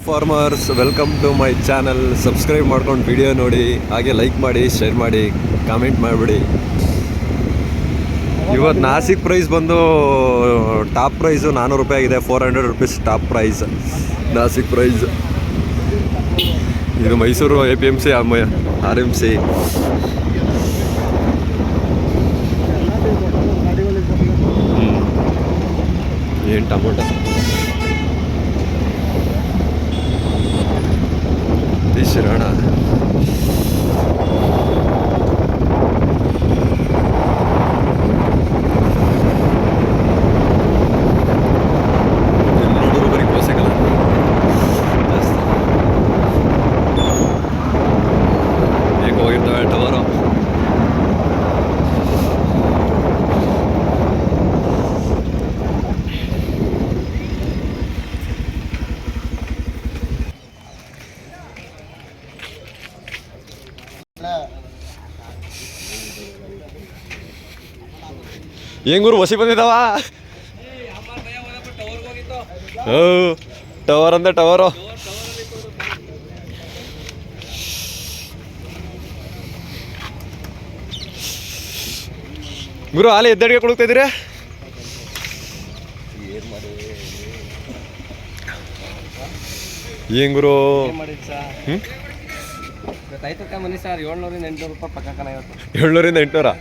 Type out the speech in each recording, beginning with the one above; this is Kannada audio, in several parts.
Farmers welcome to my channel. Subscribe ಮಾಡ್ಕೊಂಡು ವಿಡಿಯೋ ನೋಡಿ, ಹಾಗೆ ಲೈಕ್ ಮಾಡಿ, ಶೇರ್ ಮಾಡಿ, ಕಾಮೆಂಟ್ ಮಾಡಿಬಿಡಿ. ಇವತ್ತು ನಾಸಿಕ್ ಪ್ರೈಸ್ ಬಂದು ಟಾಪ್ ಪ್ರೈಸು 400 ರೂಪಾಯಿ ಆಗಿದೆ. 400 rupees top price Nashik price. ಇದು ಮೈಸೂರು APMC RMC. ಏನು ಟೊಮೊಟೊ ತೀಸಿರೋಣ. ನೋಡಿದ್ರು ಬರೀ ಕೋಸೆಗಲ್ಲ ಜಾಸ್ತಿ ಹೇಗೆ ಹೋಗಿರ್ತವೆ ಟವರು. ಹೆಂಗೂರು ಹೊಸಿ ಬಂದಿದ್ದಾವ. ಟವರ್ ಅಂದ ಟವರು. ಗುರು ಹಾಲೆ ಎದ್ದಡಿಗೆ ಕೊಡ್ತಾ ಇದ್ದೀರಾ? ಏನ್ ಗುರು? 700-800 ರೂಪಾಯಿ ಪಕ್ಕ. 700-800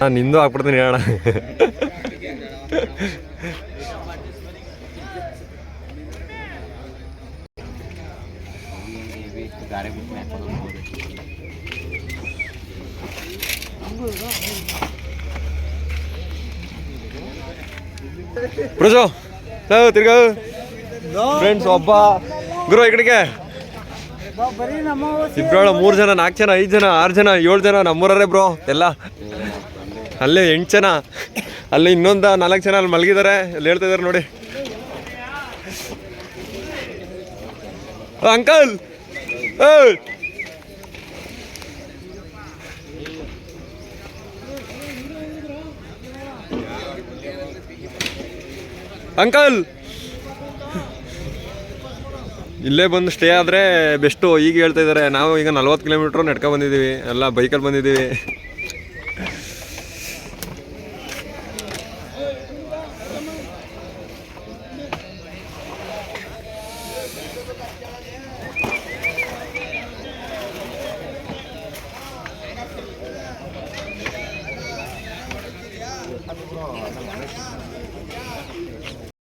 ನಾನು ನಿಂದು ಹಾಕ್ಬಿಡ್ತೀನಿ ಹೇಳೋಣ. ಪ್ರಜೋ ತಿರ್ಗ ಫ್ರೆಂಡ್ಸ್ ಒಬ್ಬ ಗುರು ಈ ಕಡೆಗೆ ಇಬ್ರು 3 ಜನ 4 ಜನ 5 ಜನ 6 ಜನ 7 ಜನ ನಮ್ಮೂರೇ ಬ್ರೋ ಎಲ್ಲ. ಅಲ್ಲೇ 8 ಜನ, ಅಲ್ಲಿ ಇನ್ನೊಂದು 4 ಜನ ಅಲ್ಲಿ ಮಲಗಿದ್ದಾರೆ. ಅಲ್ಲಿ ಹೇಳ್ತಾ ಇದಾರೆ ನೋಡಿ. ಅಂಕಲ್ ಅಂಕಲ್ ಇಲ್ಲೇ ಬಂದು ಸ್ಟೇ ಆದರೆ ಬೆಸ್ಟು. ಈಗ ಹೇಳ್ತಾ ಇದ್ದಾರೆ. ನಾವು ಈಗ 40 ಕಿಲೋಮೀಟ್ರ್ ನಡ್ಕೊಂಡು ಬಂದಿದ್ದೀವಿ, ಎಲ್ಲ ಬೈಕಲ್ಲಿ ಬಂದಿದ್ದೀವಿ.